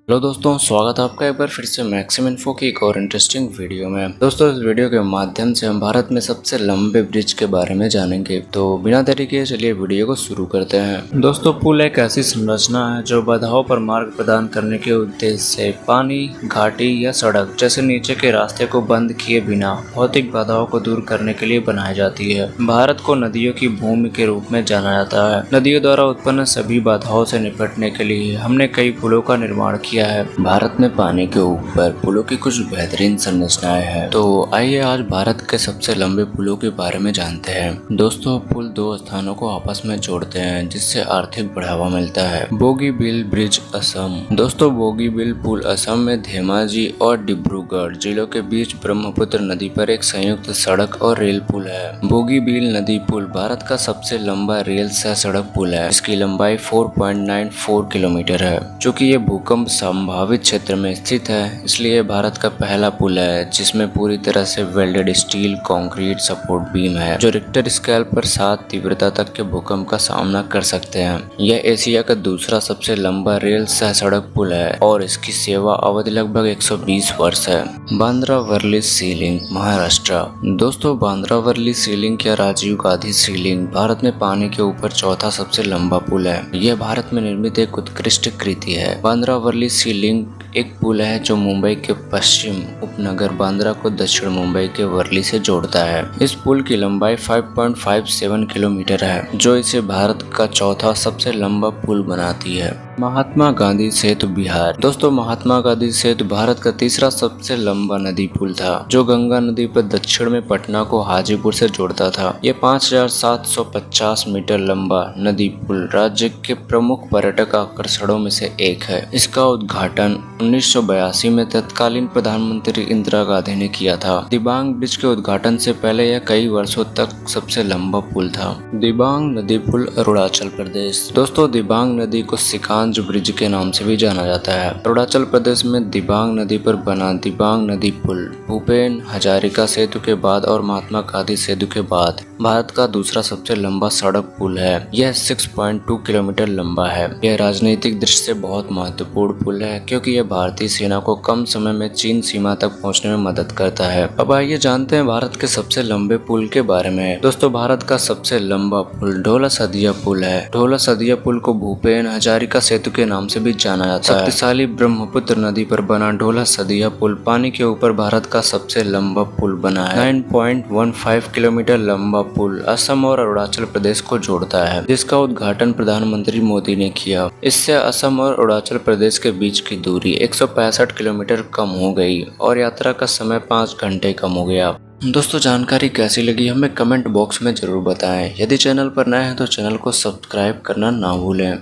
Hello दोस्तों, स्वागत है आपका एक बार फिर से मैक्सिम इन्फो की एक और इंटरेस्टिंग वीडियो में। दोस्तों, इस वीडियो के माध्यम से हम भारत में सबसे लंबे ब्रिज के बारे में जानेंगे। तो बिना देरी किए चलिए वीडियो को शुरू करते हैं। दोस्तों, पुल एक ऐसी संरचना है जो बाधाओं पर मार्ग प्रदान करने के उद्देश्य से पानी, घाटी या सड़क जैसे नीचे के रास्ते को बंद किए बिना भौतिक बाधाओं को दूर करने के लिए बनाई जाती है। भारत को नदियों की भूमि के रूप में जाना जाता है। नदियों द्वारा उत्पन्न सभी बाधाओं से निपटने के लिए हमने कई पुलों का निर्माण किया है। भारत में पानी के ऊपर पुलों की कुछ बेहतरीन संरचनाएं हैं। तो आइए आज भारत के सबसे लंबे पुलों के बारे में जानते हैं। दोस्तों, पुल दो स्थानों को आपस में जोड़ते हैं जिससे आर्थिक बढ़ावा मिलता है। बोगीबील ब्रिज असम। दोस्तों, बोगीबील पुल असम में धेमाजी और डिब्रूगढ़ जिलों के बीच ब्रह्मपुत्र नदी पर एक संयुक्त सड़क और रेल पुल है। बोगीबील नदी पुल भारत का सबसे लंबा रेल सह सड़क पुल है। इसकी लंबाई 4.94 किलोमीटर है। चूँकि ये भूकंप संभावित क्षेत्र में स्थित है, इसलिए भारत का पहला पुल है जिसमें पूरी तरह से welded steel concrete support beam है, जो रिक्टर स्केल पर 7 तीव्रता तक के भूकंप का सामना कर सकते हैं। यह एशिया का दूसरा सबसे लंबा रेल सह सड़क पुल है और इसकी सेवा अवधि लगभग 120 वर्ष है। बांद्रा वर्ली सी लिंक, महाराष्ट्र। दोस्तों, बांद्रा वर्ली सी लिंक या राजीव गांधी सी लिंक भारत में पानी के ऊपर चौथा सबसे लंबा पुल है। यह भारत में निर्मित एक उत्कृष्ट कृति है। बांद्रा वर्ली सी लिंक एक पुल है जो मुंबई के पश्चिम उपनगर बांद्रा को दक्षिण मुंबई के वर्ली से जोड़ता है। इस पुल की लंबाई 5.57 किलोमीटर है, जो इसे भारत का चौथा सबसे लंबा पुल बनाती है। महात्मा गांधी सेतु, बिहार। दोस्तों, महात्मा गांधी सेतु भारत का तीसरा सबसे लंबा नदी पुल था, जो गंगा नदी पर दक्षिण में पटना को हाजीपुर से जोड़ता था। ये 5750 मीटर लंबा नदी पुल राज्य के प्रमुख पर्यटक आकर्षणों में से एक है। इसका उद्घाटन 1982 में तत्कालीन प्रधानमंत्री इंदिरा गांधी ने किया था। दिबांग ब्रिज के उद्घाटन से पहले यह कई वर्षों तक सबसे लंबा पुल था। दिबांग नदी पुल, अरुणाचल प्रदेश। दोस्तों, दिबांग नदी को सिकांज ब्रिज के नाम से भी जाना जाता है। अरुणाचल प्रदेश में दिबांग नदी पर बना दिबांग नदी पुल भूपेन हजारिका सेतु के बाद और महात्मा गांधी सेतु के बाद भारत का दूसरा सबसे लंबा सड़क पुल है। यह 6.2 किलोमीटर लंबा है। यह राजनीतिक दृष्टि से बहुत महत्वपूर्ण पुल है क्योंकि यह भारतीय सेना को कम समय में चीन सीमा तक पहुंचने में मदद करता है। अब आइए जानते हैं भारत के सबसे लंबे पुल के बारे में। दोस्तों, भारत का सबसे लंबा पुल ढोला सदिया पुल है। ढोला सदिया पुल को भूपेन हजारिका सेतु के नाम से भी जाना जाता है। शक्तिशाली ब्रह्मपुत्र नदी पर बना ढोला सदिया पुल पानी के ऊपर भारत का सबसे लंबा पुल बना है। 9.15 किलोमीटर लंबा पुल असम और अरुणाचल प्रदेश को जोड़ता है, जिसका उद्घाटन प्रधानमंत्री मोदी ने किया। इससे असम और अरुणाचल प्रदेश के बीच की दूरी 165 किलोमीटर कम हो गई और यात्रा का समय 5 घंटे कम हो गया। दोस्तों, जानकारी कैसी लगी हमें कमेंट बॉक्स में जरूर बताएं। यदि चैनल पर नए हैं तो चैनल को सब्सक्राइब करना ना भूलें।